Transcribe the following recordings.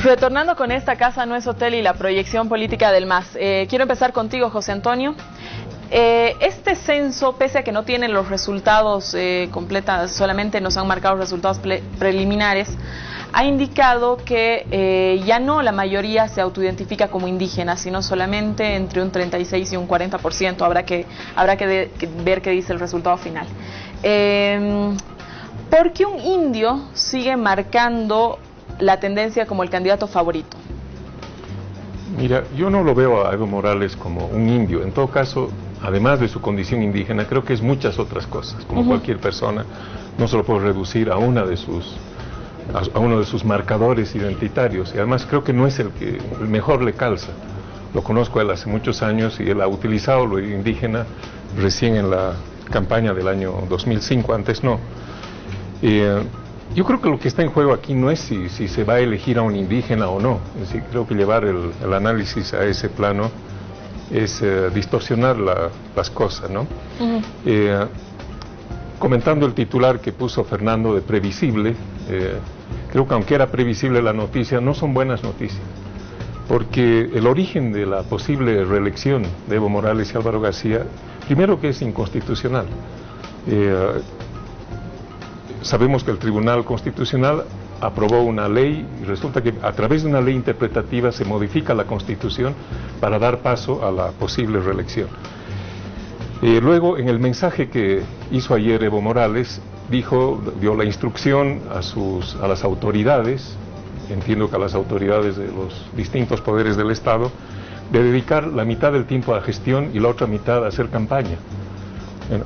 Retornando con esta casa no es hotel y la proyección política del MAS, quiero empezar contigo, José Antonio. Este censo, pese a que no tiene los resultados completos, solamente nos han marcado los resultados preliminares, ha indicado que ya no la mayoría se autoidentifica como indígena, sino solamente entre un 36 y un 40%. Habrá que ver qué dice el resultado final. ¿Por qué un indio sigue marcando la tendencia como el candidato favorito? Mira, yo no lo veo a Evo Morales como un indio. En todo caso, además de su condición indígena, creo que es muchas otras cosas. Como cualquier persona, no se lo puede reducir a uno de sus marcadores identitarios. Y además creo que no es el que mejor le calza. Lo conozco a él hace muchos años y él ha utilizado lo indígena recién en la campaña del año 2005, antes no. Yo creo que lo que está en juego aquí no es si se va a elegir a un indígena o no. Es decir, creo que llevar el análisis a ese plano es distorsionar las cosas, ¿no? Comentando el titular que puso Fernando de previsible, creo que aunque era previsible la noticia, no son buenas noticias, porque el origen de la posible reelección de Evo Morales y Álvaro García, primero que es inconstitucional. Sabemos que el Tribunal Constitucional aprobó una ley y resulta que a través de una ley interpretativa se modifica la Constitución para dar paso a la posible reelección. Luego, en el mensaje que hizo ayer Evo Morales, dio la instrucción a las autoridades, entiendo que a las autoridades de los distintos poderes del Estado, de dedicar la mitad del tiempo a gestión y la otra mitad a hacer campaña. Bueno,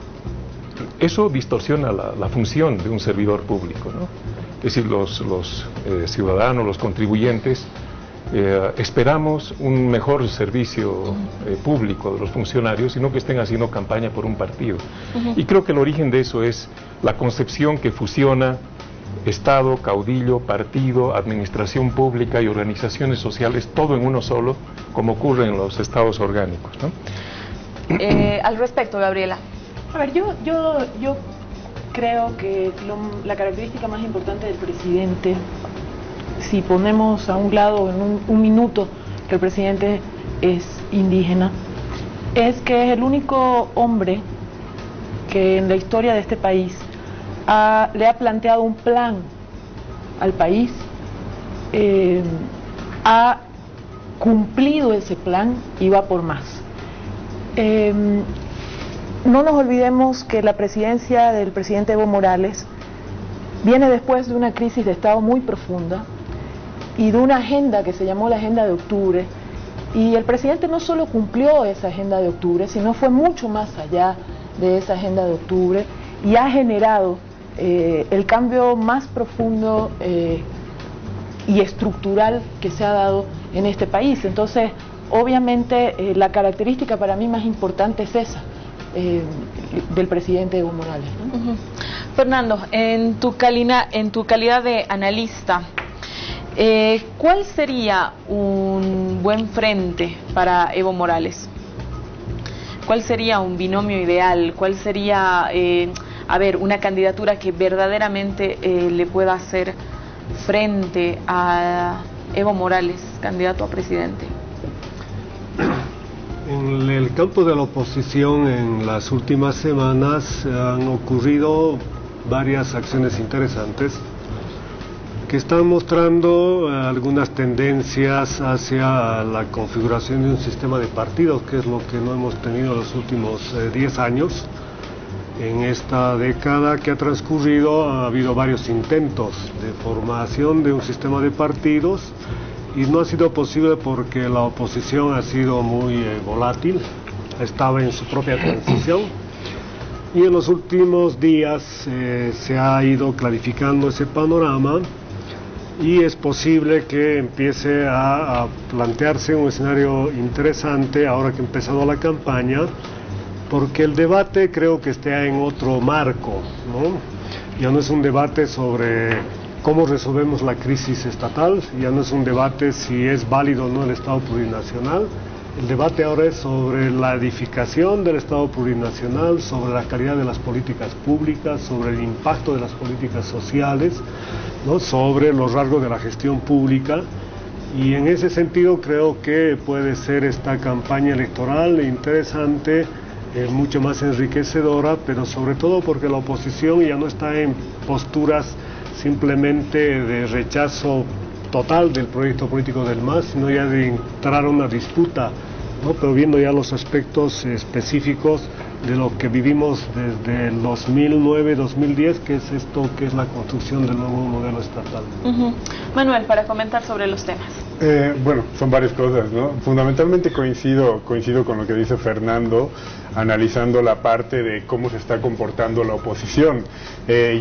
eso distorsiona la función de un servidor público, ¿no? Es decir, los ciudadanos, los contribuyentes, esperamos un mejor servicio público de los funcionarios y no que estén haciendo campaña por un partido. Y creo que el origen de eso es la concepción que fusiona Estado, caudillo, partido, administración pública y organizaciones sociales, todo en uno solo, como ocurre en los estados orgánicos, ¿no? Al respecto, Gabriela. A ver, yo creo que la característica más importante del presidente, si ponemos a un lado en un minuto que el presidente es indígena, es que es el único hombre que en la historia de este país le ha planteado un plan al país, ha cumplido ese plan y va por más. No nos olvidemos que la presidencia del presidente Evo Morales viene después de una crisis de Estado muy profunda y de una agenda que se llamó la Agenda de Octubre, y el presidente no solo cumplió esa Agenda de Octubre, sino fue mucho más allá de esa Agenda de Octubre y ha generado el cambio más profundo y estructural que se ha dado en este país. Entonces, obviamente, la característica para mí más importante es esa, del presidente Evo Morales, ¿no? Fernando, en tu calidad de analista, ¿cuál sería un buen frente para Evo Morales? ¿Cuál sería un binomio ideal? ¿Cuál sería, una candidatura que verdaderamente le pueda hacer frente a Evo Morales, candidato a presidente? En el campo de la oposición, en las últimas semanas han ocurrido varias acciones interesantes que están mostrando algunas tendencias hacia la configuración de un sistema de partidos, que es lo que no hemos tenido en los últimos 10 años. En esta década que ha transcurrido ha habido varios intentos de formación de un sistema de partidos, y no ha sido posible porque la oposición ha sido muy volátil, estaba en su propia transición, y en los últimos días se ha ido clarificando ese panorama y es posible que empiece a plantearse un escenario interesante ahora que ha empezado la campaña, porque el debate creo que está en otro marco, ¿no? Ya no es un debate sobre cómo resolvemos la crisis estatal, ya no es un debate si es válido o no el Estado plurinacional. El debate ahora es sobre la edificación del Estado plurinacional, sobre la calidad de las políticas públicas, sobre el impacto de las políticas sociales, ¿no? Sobre los rasgos de la gestión pública, Y en ese sentido creo que puede ser esta campaña electoral interesante, mucho más enriquecedora, pero sobre todo porque la oposición ya no está en posturas simplemente de rechazo total del proyecto político del MAS, sino ya de entrar a una disputa, ¿no? Pero viendo ya los aspectos específicos de lo que vivimos desde el 2009-2010, que es esto, que es la construcción del nuevo modelo estatal. Manuel, para comentar sobre los temas. Bueno, son varias cosas, ¿no? Fundamentalmente coincido con lo que dice Fernando, analizando la parte de cómo se está comportando la oposición.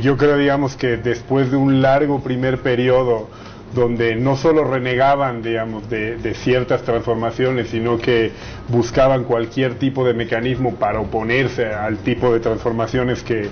Yo creo, digamos, que después de un largo primer periodo donde no solo renegaban, digamos, de ciertas transformaciones, sino que buscaban cualquier tipo de mecanismo para oponerse al tipo de transformaciones que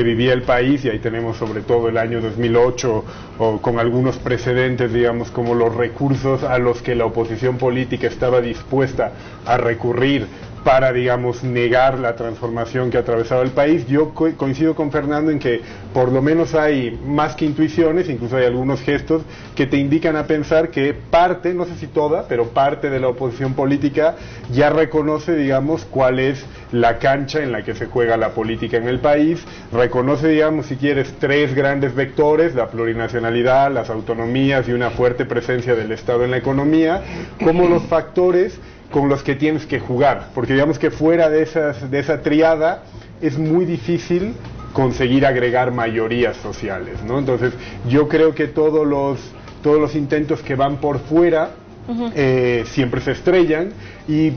vivía el país, y ahí tenemos sobre todo el año 2008, o con algunos precedentes, digamos, como los recursos a los que la oposición política estaba dispuesta a recurrir para, digamos, negar la transformación que atravesaba el país. Yo coincido con Fernando en que por lo menos hay más que intuiciones, incluso hay algunos gestos que te indican a pensar que parte, no sé si toda, pero parte de la oposición política ya reconoce, digamos, cuál es la cancha en la que se juega la política en el país, reconoce, digamos, si quieres, tres grandes vectores: la plurinacionalidad, las autonomías y una fuerte presencia del Estado en la economía, como los factores con los que tienes que jugar, porque digamos que fuera de esa triada es muy difícil conseguir agregar mayorías sociales, ¿no? Entonces yo creo que todos los intentos que van por fuera siempre se estrellan, y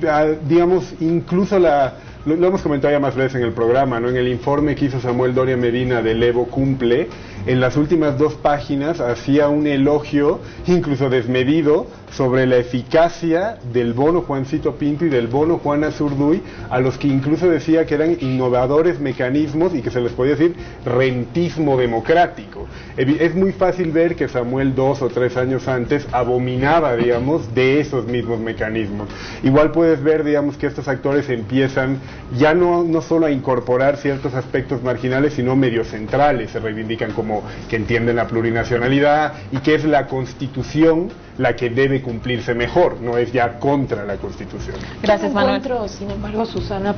digamos, incluso lo hemos comentado ya más veces en el programa, ¿no? En el informe que hizo Samuel Doria Medina del Evo Cumple, en las últimas 2 páginas hacía un elogio, incluso desmedido, sobre la eficacia del bono Juancito Pinto y del bono Juana Zurduy, a los que incluso decía que eran innovadores mecanismos y que se les podía decir rentismo democrático. Es muy fácil ver que Samuel 2 o 3 años antes abominaba, digamos, de esos mismos mecanismos. Igual puedes ver, digamos, que estos actores empiezan ya no solo a incorporar ciertos aspectos marginales, sino medio centrales. Se reivindican como que entienden la plurinacionalidad y que es la Constitución la que debe cumplirse mejor, no es ya contra la Constitución. Gracias, Manuel. Sin embargo, Susana,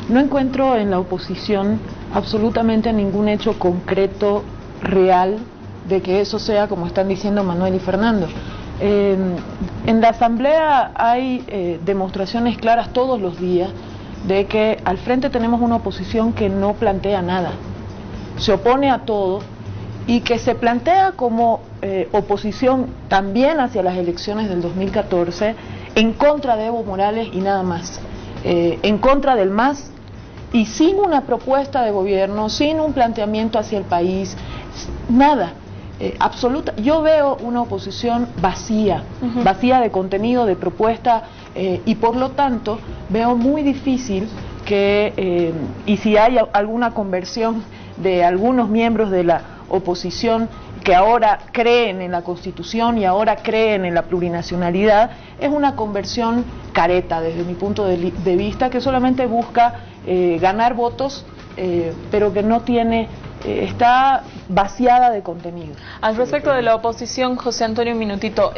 no encuentro en la oposición absolutamente ningún hecho concreto, real, de que eso sea como están diciendo Manuel y Fernando. En la Asamblea hay demostraciones claras todos los días de que al frente tenemos una oposición que no plantea nada, se opone a todo, y que se plantea como oposición también hacia las elecciones del 2014, en contra de Evo Morales y nada más, en contra del MAS, y sin una propuesta de gobierno, sin un planteamiento hacia el país, nada, absoluta. Yo veo una oposición vacía, vacía de contenido, de propuesta, y por lo tanto veo muy difícil que, y si hay alguna conversión de algunos miembros de la oposición que ahora creen en la Constitución y ahora creen en la plurinacionalidad, es una conversión careta desde mi punto de vista, que solamente busca ganar votos, pero que no tiene, está vaciada de contenido. Al respecto de la oposición, José Antonio, un minutito,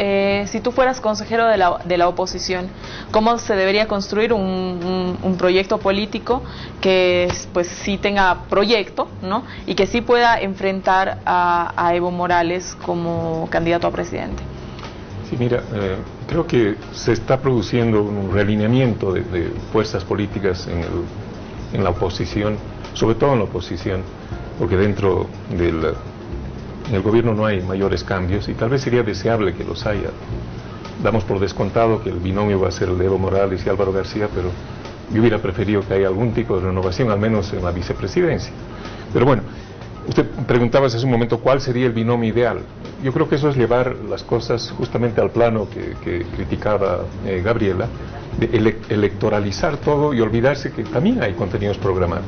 si tú fueras consejero de la oposición, ¿cómo se debería construir un proyecto político que pues sí tenga proyecto, ¿no? Y que sí pueda enfrentar a Evo Morales como candidato a presidente? Sí, mira, creo que se está produciendo un realineamiento de fuerzas políticas en la oposición, sobre todo en la oposición, porque dentro en el gobierno no hay mayores cambios, y tal vez sería deseable que los haya. Damos por descontado que el binomio va a ser el de Evo Morales y Álvaro García, pero yo hubiera preferido que haya algún tipo de renovación, al menos en la vicepresidencia. Pero bueno, usted preguntaba hace un momento cuál sería el binomio ideal. Yo creo que eso es llevar las cosas justamente al plano que criticaba Gabriela, de electoralizar todo y olvidarse que también hay contenidos programados.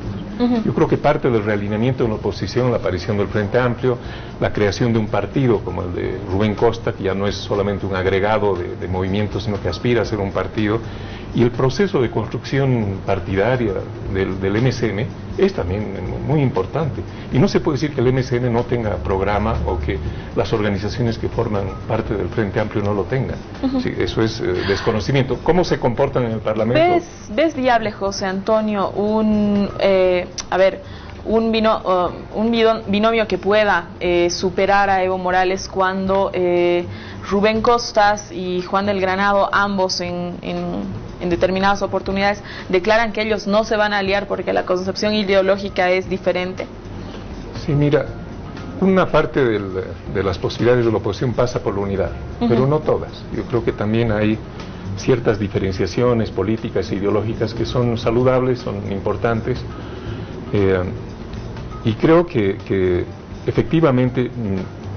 Yo creo que parte del realineamiento de la oposición, la aparición del Frente Amplio, la creación de un partido como el de Rubén Costa, que ya no es solamente un agregado de movimientos, sino que aspira a ser un partido, Y el proceso de construcción partidaria del MCM es también muy importante. Y no se puede decir que el MCM no tenga programa o que las organizaciones que forman parte del Frente Amplio no lo tengan. Sí, eso es desconocimiento. ¿Cómo se comportan en el Parlamento? ¿Ves viable, José Antonio, un binomio que pueda superar a Evo Morales cuando Rubén Costas y Juan del Granado, ambos en determinadas oportunidades, declaran que ellos no se van a aliar porque la concepción ideológica es diferente? Sí, mira, una parte de las posibilidades de la oposición pasa por la unidad, pero no todas. Yo creo que también hay ciertas diferenciaciones políticas e ideológicas que son saludables, son importantes, y creo que efectivamente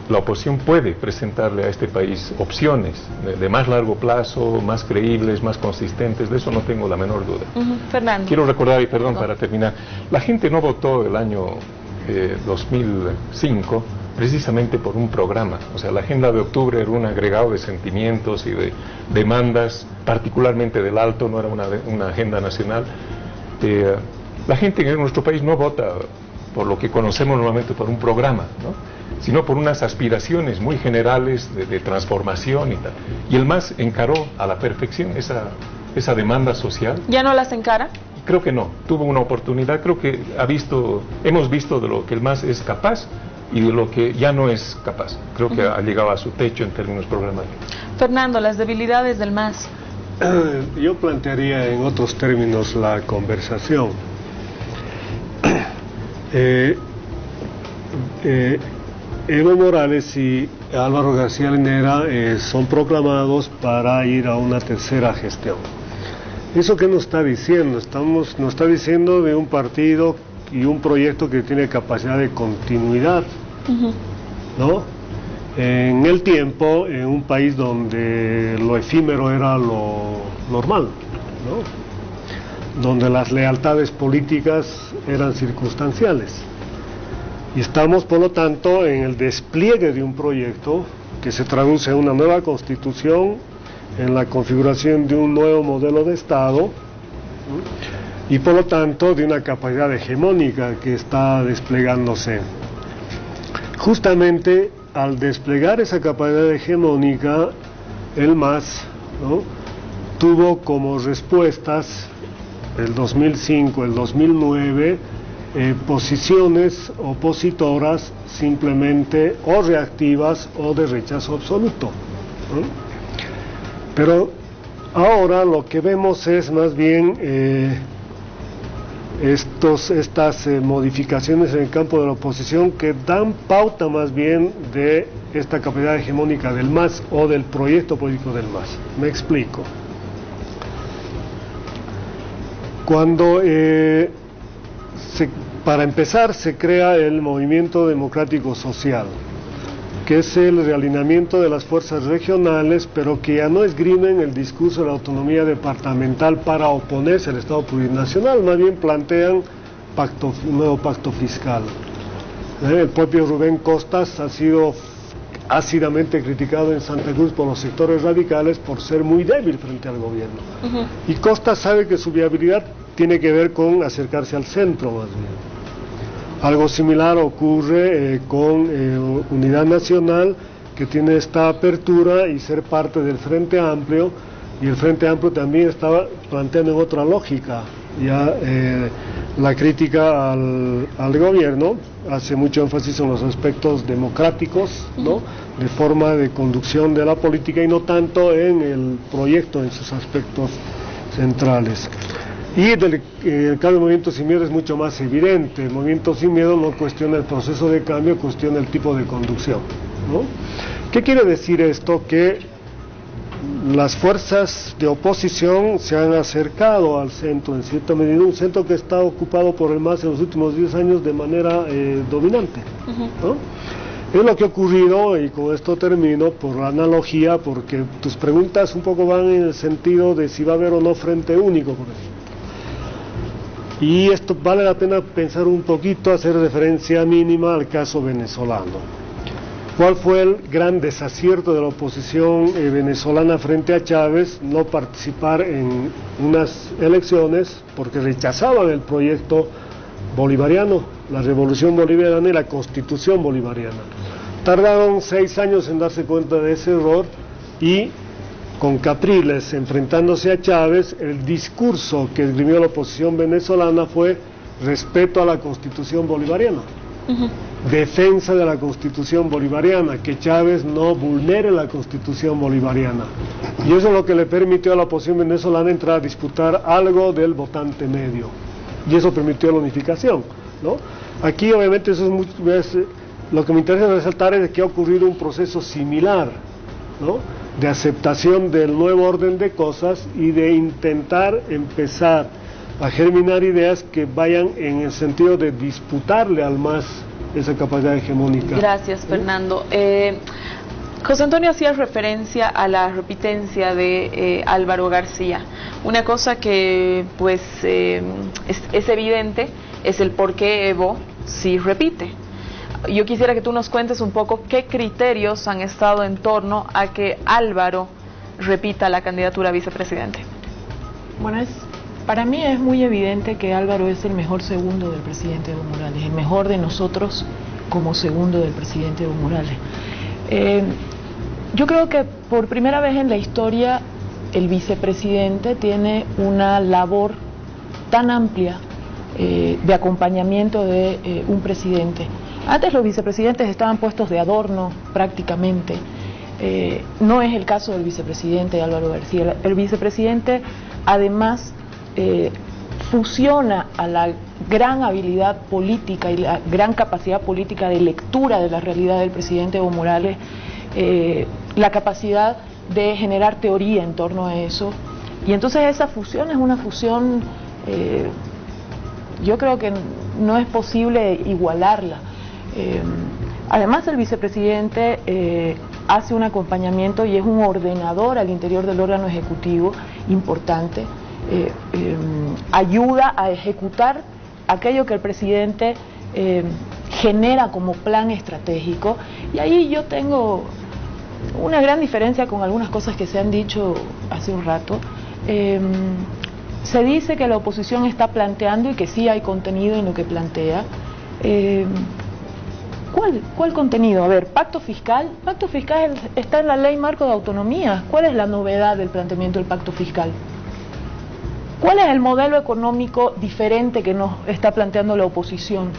la oposición puede presentarle a este país opciones de más largo plazo, más creíbles, más consistentes, de eso no tengo la menor duda. Fernando. Quiero recordar, y perdón para terminar, la gente no votó el año 2005 precisamente por un programa. O sea, la agenda de octubre era un agregado de sentimientos y de demandas, particularmente del Alto, no era una agenda nacional. La gente en nuestro país no vota por lo que conocemos normalmente por un programa, ¿no?, sino por unas aspiraciones muy generales de transformación y tal. Y el MAS encaró a la perfección esa demanda social. ¿Ya no las encara? Creo que no, tuvo una oportunidad, creo que hemos visto de lo que el MAS es capaz y de lo que ya no es capaz. Creo que ha llegado a su techo en términos programáticos. Fernando, las debilidades del MAS. Yo plantearía en otros términos la conversación. Evo Morales y Álvaro García Linera son proclamados para ir a una tercera gestión. ¿Eso qué nos está diciendo? Nos está diciendo de un partido y un proyecto que tiene capacidad de continuidad, ¿no? En el tiempo, en un país donde lo efímero era lo normal, ¿no?, donde las lealtades políticas eran circunstanciales. Y estamos, por lo tanto, en el despliegue de un proyecto que se traduce en una nueva constitución, en la configuración de un nuevo modelo de Estado, ¿no?, y por lo tanto de una capacidad hegemónica que está desplegándose. Justamente al desplegar esa capacidad hegemónica, el MAS, ¿no?, tuvo como respuestas el 2005, el 2009, posiciones opositoras simplemente o reactivas o de rechazo absoluto, ¿no? Pero ahora lo que vemos es más bien estas modificaciones en el campo de la oposición que dan pauta más bien de esta capacidad hegemónica del MAS o del proyecto político del MAS. Me explico. Cuando para empezar se crea el Movimiento Democrático Social, que es el realineamiento de las fuerzas regionales, pero que ya no esgrimen el discurso de la autonomía departamental para oponerse al Estado plurinacional, más bien plantean un nuevo pacto fiscal. El propio Rubén Costas ha sido ácidamente criticado en Santa Cruz por los sectores radicales por ser muy débil frente al gobierno. Y Costas sabe que su viabilidad tiene que ver con acercarse al centro más bien. Algo similar ocurre con Unidad Nacional, que tiene esta apertura y ser parte del Frente Amplio, y el Frente Amplio también estaba planteando en otra lógica. Ya la crítica al gobierno hace mucho énfasis en los aspectos democráticos, ¿no?, de forma de conducción de la política y no tanto en el proyecto en sus aspectos centrales. Y el cambio de Movimiento Sin Miedo es mucho más evidente. El Movimiento Sin Miedo no cuestiona el proceso de cambio, cuestiona el tipo de conducción, ¿no? ¿Qué quiere decir esto? Que las fuerzas de oposición se han acercado al centro en cierta medida, un centro que está ocupado por el MAS en los últimos 10 años de manera dominante, ¿no? Es lo que ha ocurrido, y con esto termino, por la analogía, porque tus preguntas un poco van en el sentido de si va a haber o no frente único, por ejemplo. Y esto vale la pena pensar un poquito, hacer referencia mínima al caso venezolano. ¿Cuál fue el gran desacierto de la oposición venezolana frente a Chávez? No participar en unas elecciones porque rechazaban el proyecto bolivariano, la revolución bolivariana y la constitución bolivariana. Tardaron 6 años en darse cuenta de ese error y con Capriles enfrentándose a Chávez, el discurso que esgrimió la oposición venezolana fue respeto a la constitución bolivariana. Defensa de la constitución bolivariana, que Chávez no vulnere la constitución bolivariana. Y eso es lo que le permitió a la oposición venezolana entrar a disputar algo del votante medio. Y eso permitió la unificación, ¿no? Aquí obviamente eso lo que me interesa resaltar es que ha ocurrido un proceso similar, ¿no?, de aceptación del nuevo orden de cosas y de intentar empezar a germinar ideas que vayan en el sentido de disputarle al MAS esa capacidad hegemónica. Gracias, Fernando. José Antonio hacía referencia a la repitencia de Álvaro García. Una cosa que pues es evidente es el por qué Evo sí repite. Yo quisiera que tú nos cuentes un poco qué criterios han estado en torno a que Álvaro repita la candidatura a vicepresidente. Bueno, para mí es muy evidente que Álvaro es el mejor segundo del presidente Evo Morales, el mejor de nosotros como segundo del presidente Evo Morales. Yo creo que por primera vez en la historia el vicepresidente tiene una labor tan amplia de acompañamiento de un presidente. Antes los vicepresidentes estaban puestos de adorno prácticamente. No es el caso del vicepresidente Álvaro García. El vicepresidente además fusiona a la gran habilidad política y la gran capacidad política de lectura de la realidad del presidente Evo Morales, la capacidad de generar teoría en torno a eso. Y entonces esa fusión es una fusión, yo creo que no es posible igualarla. Además el vicepresidente hace un acompañamiento y es un ordenador al interior del órgano ejecutivo importante, ayuda a ejecutar aquello que el presidente genera como plan estratégico, y ahí yo tengo una gran diferencia con algunas cosas que se han dicho hace un rato. Se dice que la oposición está planteando, y que sí hay contenido en lo que plantea. ¿Cuál contenido? A ver, pacto fiscal está en la ley marco de autonomía. ¿Cuál es la novedad del planteamiento del pacto fiscal? ¿Cuál es el modelo económico diferente que nos está planteando la oposición?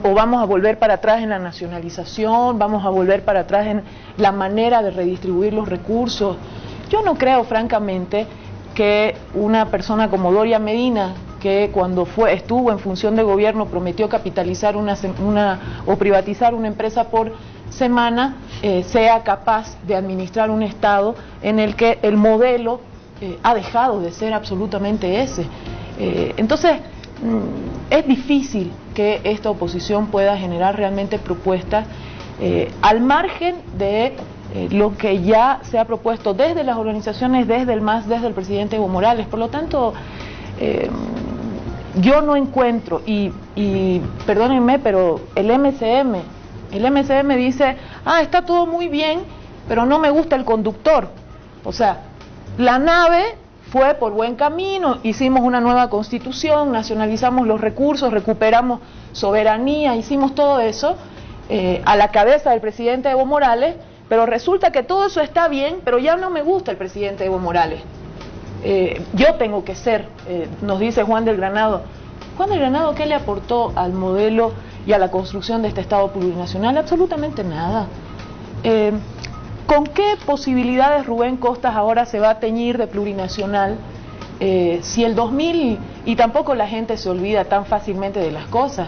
O vamos a volver para atrás en la nacionalización, vamos a volver para atrás en la manera de redistribuir los recursos. Yo no creo, francamente, que una persona como Doria Medina, que cuando estuvo en función de gobierno prometió capitalizar o privatizar una empresa por semana, sea capaz de administrar un Estado en el que el modelo ha dejado de ser absolutamente ese. Entonces, es difícil que esta oposición pueda generar realmente propuestas al margen de lo que ya se ha propuesto desde las organizaciones, desde el MAS, desde el presidente Evo Morales. Por lo tanto, yo no encuentro, y perdónenme, pero el MCM dice, está todo muy bien, pero no me gusta el conductor. O sea, la nave fue por buen camino, hicimos una nueva constitución, nacionalizamos los recursos, recuperamos soberanía, hicimos todo eso a la cabeza del presidente Evo Morales, pero resulta que todo eso está bien, pero ya no me gusta el presidente Evo Morales. Yo tengo que ser, nos dice Juan del Granado. Juan del Granado, ¿qué le aportó al modelo y a la construcción de este Estado plurinacional? Absolutamente nada. ¿Con qué posibilidades Rubén Costas ahora se va a teñir de plurinacional si el 2000, y tampoco la gente se olvida tan fácilmente de las cosas,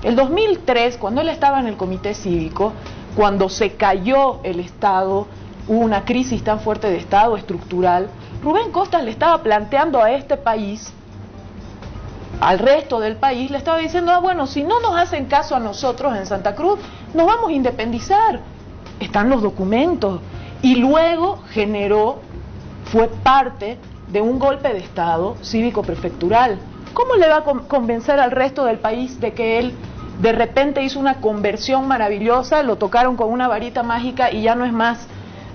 el 2003, cuando él estaba en el Comité Cívico, cuando se cayó el Estado, hubo una crisis tan fuerte de Estado estructural, Rubén Costas le estaba planteando a este país, al resto del país, le estaba diciendo, bueno, si no nos hacen caso a nosotros en Santa Cruz, nos vamos a independizar. Están los documentos. Y luego fue parte de un golpe de Estado cívico-prefectural. ¿Cómo le va a convencer al resto del país de que él de repente hizo una conversión maravillosa, lo tocaron con una varita mágica y ya no es más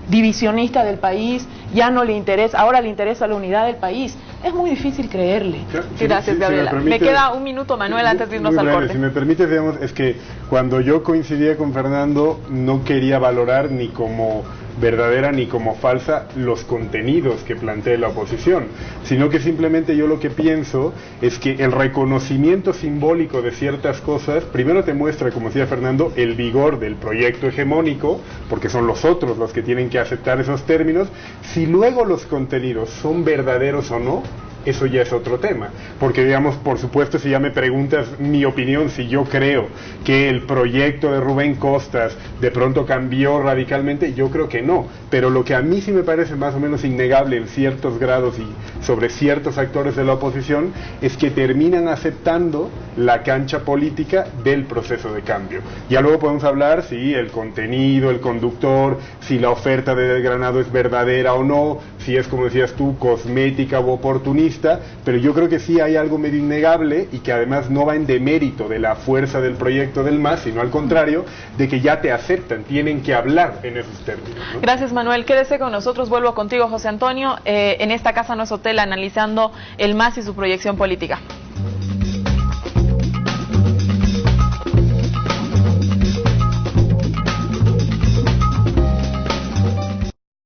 divisionista del país, ya no le interesa, ahora le interesa la unidad del país. Es muy difícil creerle. Gracias, Gabriela. Me queda un minuto, Manuel, antes de irnos al corte. Si me permite, digamos, es que cuando yo coincidía con Fernando, no quería valorar ni como verdadera ni como falsa los contenidos que plantea la oposición, sino que simplemente yo lo que pienso es que el reconocimiento simbólico de ciertas cosas primero te muestra, como decía Fernando, el vigor del proyecto hegemónico, porque son los otros los que tienen que aceptar esos términos. Si luego los contenidos son verdaderos o no, eso ya es otro tema, porque digamos, por supuesto, si ya me preguntas mi opinión, si yo creo que el proyecto de Rubén Costas de pronto cambió radicalmente, yo creo que no, pero lo que a mí sí me parece más o menos innegable en ciertos grados y sobre ciertos actores de la oposición, es que terminan aceptando la cancha política del proceso de cambio. Ya luego podemos hablar si el contenido, el conductor, si la oferta de Granado es verdadera o no, si es, como decías tú, cosmética o oportunista, pero yo creo que sí hay algo medio innegable y que además no va en demérito de la fuerza del proyecto del MAS, sino al contrario, de que ya te aceptan, tienen que hablar en esos términos, ¿no? Gracias, Manuel. Quédese con nosotros, vuelvo contigo, José Antonio, en esta casa no es hotel, analizando el MAS y su proyección política.